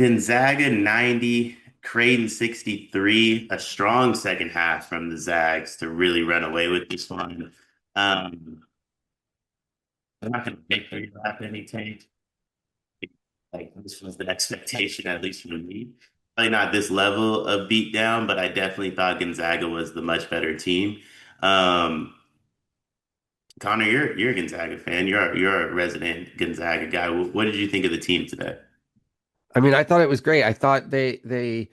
Gonzaga 90, Creighton 63, a strong second half from the Zags to really run away with this one. Um, I'm not going to victory lap any tank. Like this was the expectation, at least for me. Probably not this level of beatdown, but I definitely thought Gonzaga was the much better team. Um, Connor, you're a Gonzaga fan. You're a resident Gonzaga guy. What did you think of the team today? I mean, I thought it was great. I thought they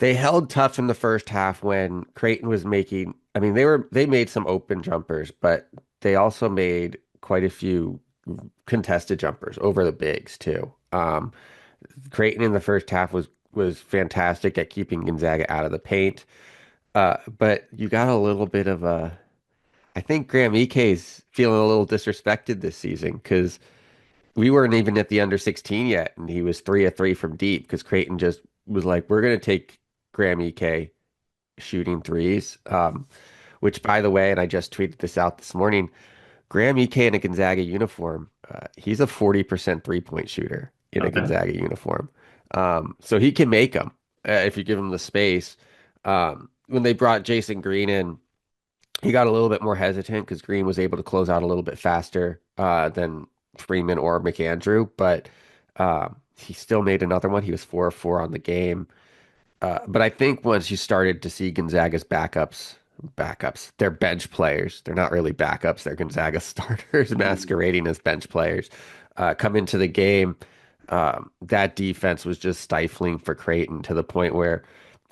held tough in the first half when Creighton was making, I mean, they made some open jumpers, but they also made quite a few contested jumpers over the bigs too. Creighton in the first half was fantastic at keeping Gonzaga out of the paint. But you got a little bit of a I think Graham Ike's feeling a little disrespected this season because we weren't even at the under 16 yet, and he was 3 of 3 from deep because Creighton just was like, we're going to take Graham Ike shooting threes. Which, by the way, and I just tweeted this out this morning, Graham Ike in a Gonzaga uniform, he's a 40% three-point shooter in a Okay. Gonzaga uniform. So he can make them if you give him the space. When they brought Jason Green in, he got a little bit more hesitant because Green was able to close out a little bit faster than Freeman or McAndrew, but he still made another one. He was 4 of 4 on the game. But I think once you started to see Gonzaga's backups, they're bench players. They're not really backups. They're Gonzaga starters masquerading as bench players. Come into the game, that defense was just stifling for Creighton to the point where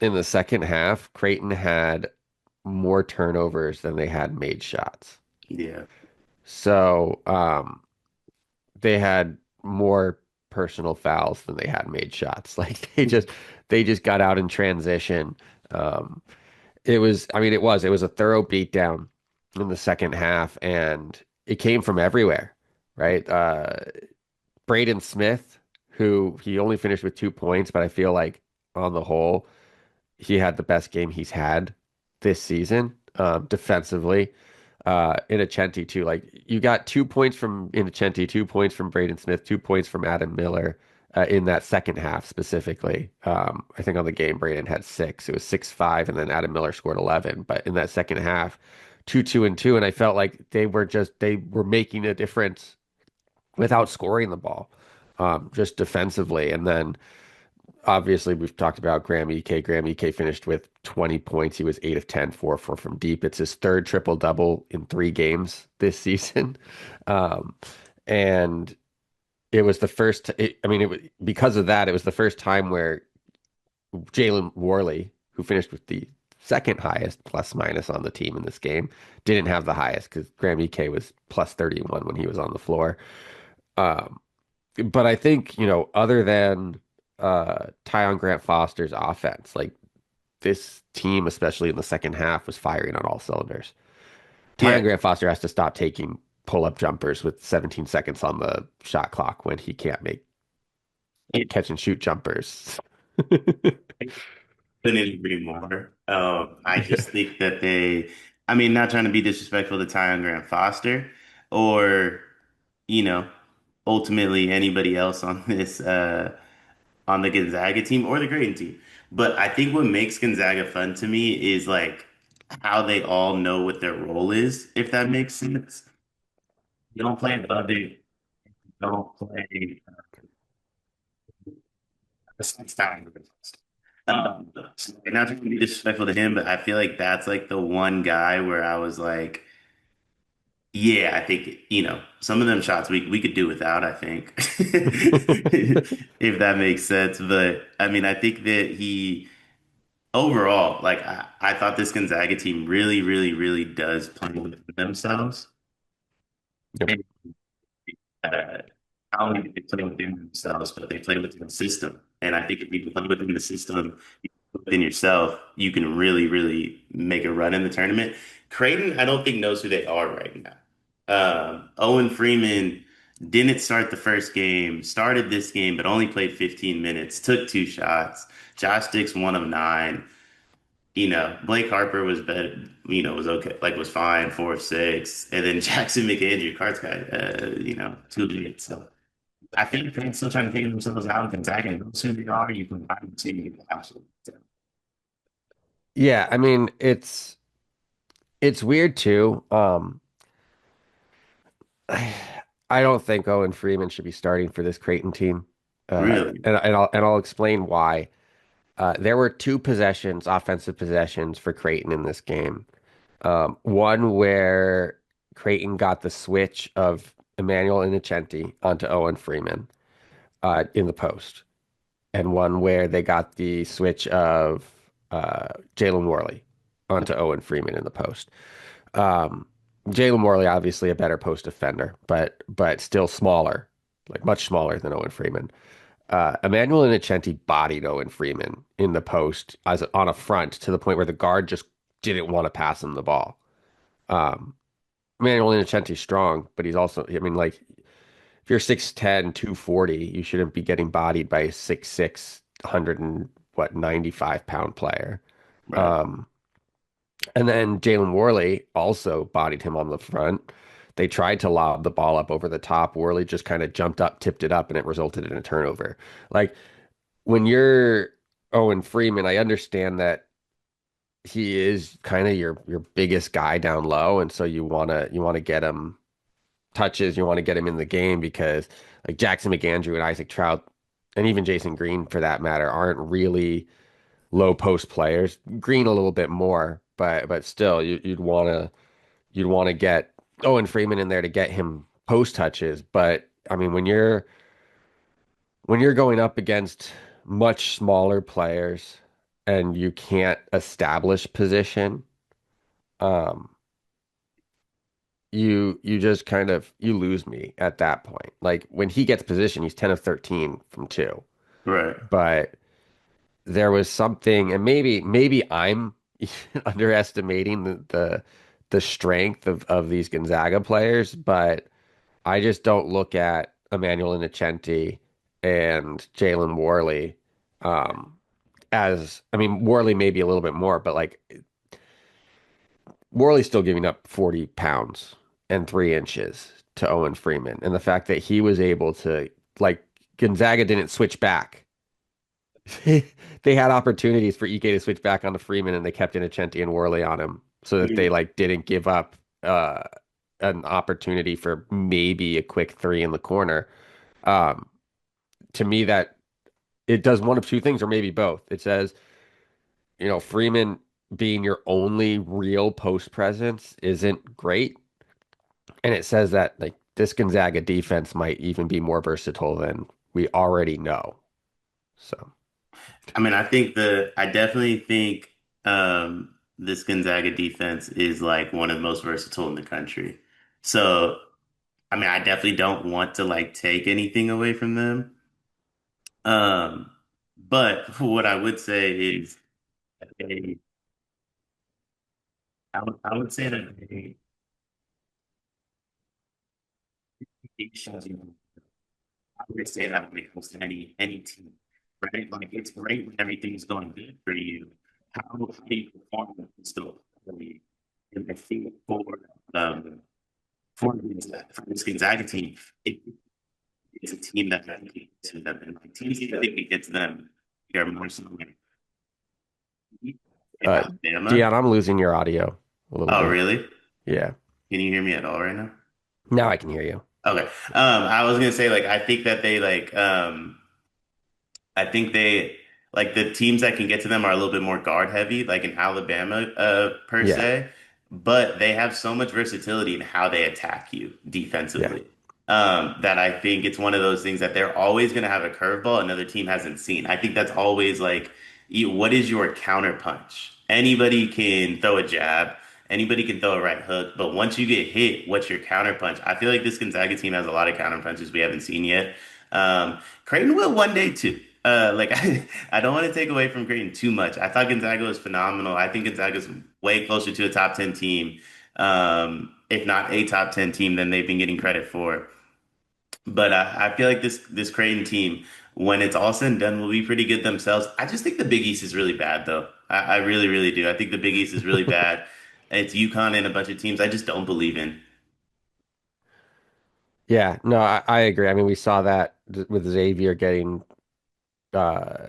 in the second half, Creighton had more turnovers than they had made shots. Yeah. So they had more personal fouls than they had made shots. Like they just got out in transition. Um, it was a thorough beatdown in the second half, and it came from everywhere, right? Braden Smith, who he only finished with 2 points, but I feel like on the whole, he had the best game he's had this season, defensively. Innocenti too. Like you got 2 points from Innocenti, 2 points from Braden Smith, 2 points from Adam Miller in that second half specifically. I think on the game Braden had six. It was 6-5, and then Adam Miller scored 11. But in that second half, 2-2-2, and I felt like they were making a difference without scoring the ball, just defensively. And then obviously we've talked about Graham Ike. Graham Ike finished with 20 points. He was 8 of 10, 4 of 4 from deep. It's his third triple double in 3 games this season. Um, and it was the first, because of that, it was the first time where Jalen Warley, who finished with the second highest plus minus on the team in this game, didn't have the highest because Graham Ike was plus 31 when he was on the floor. Um, but I think, other than Tyon Grant Foster's offense, like this team, especially in the second half, was firing on all cylinders. Tyon Yeah. Grant Foster has to stop taking pull-up jumpers with 17 seconds on the shot clock when he can't make catch and shoot jumpers. Couldn't agree more. I just think that I mean, not trying to be disrespectful to Tyon Grant Foster or, you know, ultimately anybody else on on the Gonzaga team or the Creighton team. But I think what makes Gonzaga fun to me is like how they all know what their role is, if that makes sense. You don't play above it, you don't play it's not not trying to be disrespectful to him, but I feel like that's like the one guy where I was like, yeah, I think, some of them shots we could do without, I think. If that makes sense. But I mean, I think that he overall, like I thought this Gonzaga team really, really, really does play with themselves. Yep. And not only do they play within themselves, but they play within the system. And I think if you play within the system, within yourself, you can really, really make a run in the tournament. Creighton, I don't think knows who they are right now. Owen Freeman didn't start the first game, started this game, but only played 15 minutes, took two shots. Josh Dix, 1 of 9. Blake Harper was better, was okay, like was fine, 4 of 6. And then Jackson McAndrew, Cart's got, 2 minutes. So I think they're still trying to figure themselves out. Gonzaga knows who they are. You can find the team absolutely. Yeah, I mean it's weird too. I don't think Owen Freeman should be starting for this Creighton team. Really? And I'll explain why. There were two possessions, offensive possessions for Creighton in this game. One where Creighton got the switch of Emmanuel Innocenti onto Owen Freeman in the post, and one where they got the switch of Jalen Worley onto Owen Freeman in the post. Um, Jalen Morley, obviously a better post defender, but still smaller, like much smaller than Owen Freeman. Emmanuel Innocenti bodied Owen Freeman in the post as on a front to the point where the guard just didn't want to pass him the ball. Um, Emmanuel Innocenti's strong, but he's also, I mean, like if you're 6'10", 240, you shouldn't be getting bodied by a 6'6", 100 and what 95-pound player. Right. Um, And then Jalen Worley also bodied him on the front. They tried to lob the ball up over the top. Worley just kind of jumped up, tipped it up, and it resulted in a turnover. Like when you're Owen Freeman, I understand that he is kind of your biggest guy down low, and so you wanna get him touches, you want to get him in the game because like Jackson McAndrew and Isaac Trout, and even Jason Green for that matter, aren't really low post players. Green a little bit more, but still, you'd want to get Owen Freeman in there to get him post touches. But I mean, when you're going up against much smaller players and you can't establish position, um, you just kind of you lose me at that point. Like when he gets position, he's 10 of 13 from two. Right. But there was something, and maybe I'm underestimating the strength of these Gonzaga players, but I just don't look at Emmanuel Innocenti and Jalen Worley um, as, I mean, Worley maybe a little bit more, but like Worley's still giving up 40 pounds and 3 inches to Owen Freeman. And the fact that he was able to, like, Gonzaga didn't switch back. They had opportunities for Ike to switch back onto Freeman, and they kept Innocenti and Worley on him so that they like didn't give up uh, an opportunity for maybe a quick three in the corner. Um, to me, that it does one of two things, or maybe both. It says, Freeman being your only real post presence isn't great, and it says that like this Gonzaga defense might even be more versatile than we already know. So, I mean, I definitely think this Gonzaga defense is like one of the most versatile in the country. So, I mean, I definitely don't want to like take anything away from them. Um, but what I would say is they, I would say that they shows you I would say that when it comes to any team, right? Like it's great when everything's going good for you. How do you perform still really in the field um for this Gonzaga team? It's a team that I think to them and like teams that I think it gets them are more so like in uh, Alabama. Dion, I'm losing your audio a little Oh, bit. really? Yeah. Can you hear me at all right now? Now I can hear you. Okay. I was gonna say like I think that they I think they like the teams that can get to them are a little bit more guard heavy, like in Alabama, per Yeah. se. But they have so much versatility in how they attack you Yeah. defensively. That I think it's one of those things that they're always going to have a curveball another team hasn't seen. I think that's always like, what is your counter punch? Anybody can throw a jab, anybody can throw a right hook, but once you get hit, what's your counter punch? I feel like this Gonzaga team has a lot of counter punches we haven't seen yet. Creighton will one day too. I don't want to take away from Creighton too much. I thought Gonzaga was phenomenal. I think Gonzaga's way closer to a top 10 team, if not a top 10 team than they've been getting credit for. But I feel like this Creighton team, when it's all said and done, will be pretty good themselves. I just think the Big East is really bad, though. I really, really do. I think the Big East is really bad. It's UConn and a bunch of teams I just don't believe in. Yeah, no, I agree. I mean, we saw that with Xavier getting uh,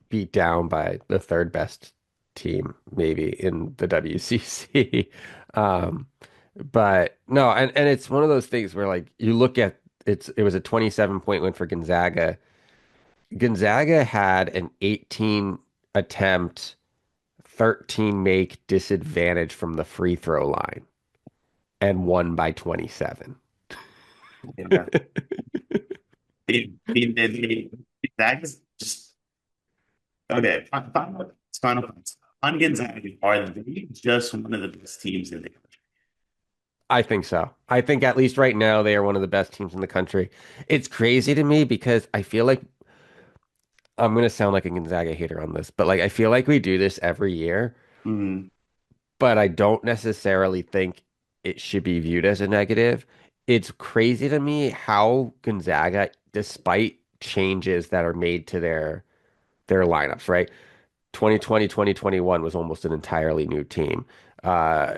beat down by the third best team, maybe in the WCC. Um, but no, and it's one of those things where like you look at it was a 27-point win for Gonzaga. Gonzaga had an 18 attempt, 13 make disadvantage from the free throw line and won by 27. Yeah. That is just okay. Final points. On Gonzaga, are they just one of the best teams in the country? I think so. I think at least right now they are one of the best teams in the country. It's crazy to me because I feel like I'm gonna sound like a Gonzaga hater on this, but like I feel like we do this every year, Mm, but I don't necessarily think it should be viewed as a negative. It's crazy to me how Gonzaga, despite changes that are made to their lineups, right? 2020, 2021 was almost an entirely new team. Uh,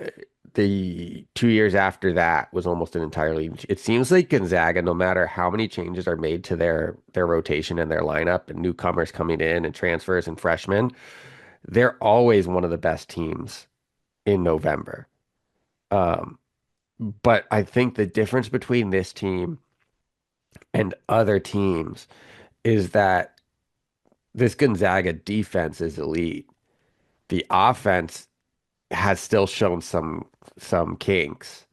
the 2 years after that was almost an entirely. It seems like Gonzaga, no matter how many changes are made to their rotation and their lineup, and newcomers coming in and transfers and freshmen, they're always one of the best teams in November. Um, but I think the difference between this team and other teams is that this Gonzaga defense is elite. The offense has still shown some kinks,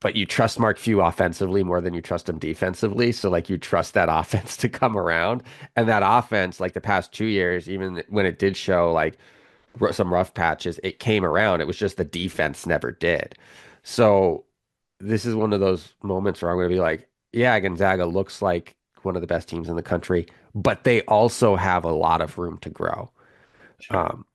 but you trust Mark Few offensively more than you trust him defensively. So like you trust that offense to come around, and that offense, like the past 2 years, even when it did show like some rough patches, it came around. It was just the defense never did. So this is one of those moments where I'm going to be like, yeah, Gonzaga looks like one of the best teams in the country, but they also have a lot of room to grow. sure. Um,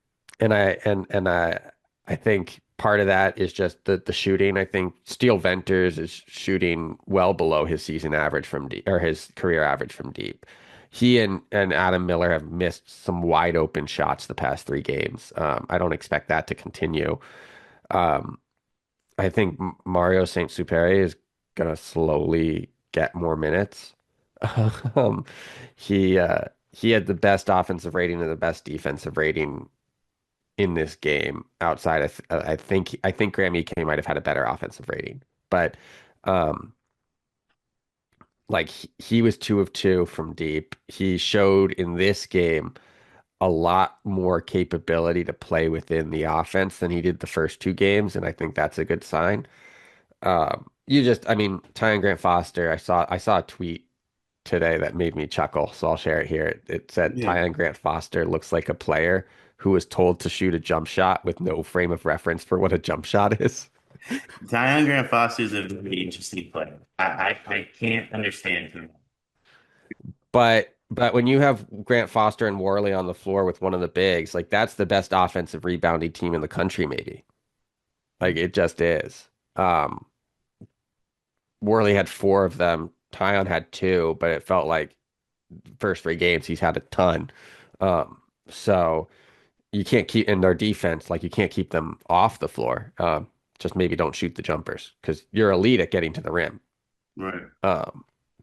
and I think part of that is just the shooting. I think Steel Venters is shooting well below his season average from deep or his career average from deep. He and Adam Miller have missed some wide open shots the past 3 games. I don't expect that to continue. Um, I think Mario Saint Superi is gonna slowly get more minutes. Um, he had the best offensive rating and the best defensive rating in this game outside. I think Graham Ike might have had a better offensive rating, but um, like he was 2 of 2 from deep. He showed in this game a lot more capability to play within the offense than he did the first 2 games, and I think that's a good sign. I mean, Ty and Grant Foster. I saw a tweet today that made me chuckle, so I'll share it here. It said Yeah. Tyon Grant Foster looks like a player who was told to shoot a jump shot with no frame of reference for what a jump shot is. Zion Grant Foster is a very interesting player. I can't understand him. But when you have Grant Foster and Worley on the floor with one of the bigs, like that's the best offensive rebounding team in the country, maybe. Like it just is. Um, Worley had 4 of them. Tyon had 2, but it felt like first 3 games he's had a ton. Um, so you can't keep in their defense, like you can't keep them off the floor. Just maybe don't shoot the jumpers because you're elite at getting to the rim. Right.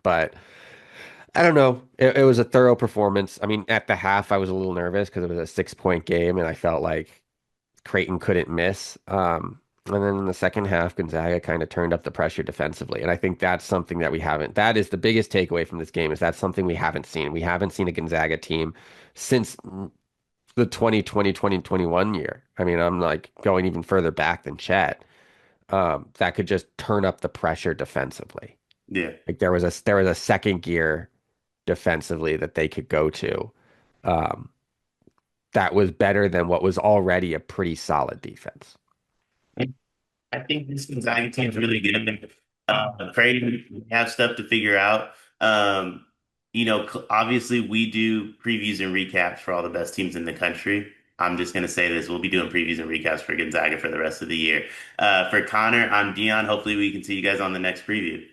But I don't know. It was a thorough performance. I mean, at the half, I was a little nervous because it was a 6-point game, and I felt like Creighton couldn't miss. And then in the second half, Gonzaga kind of turned up the pressure defensively. And I think that's something that we haven't. That is the biggest takeaway from this game is that's something we haven't seen. We haven't seen a Gonzaga team since the 2020, 2021 year. I mean, I'm like going even further back than Chet. That could just turn up the pressure defensively. Yeah. Like there was a second gear defensively that they could go to. Um, that was better than what was already a pretty solid defense. I think this Gonzaga team's really good. Creighton, we have stuff to figure out. Obviously we do previews and recaps for all the best teams in the country. I'm just gonna say this: we'll be doing previews and recaps for Gonzaga for the rest of the year. For Connor, I'm Dion. Hopefully, we can see you guys on the next preview.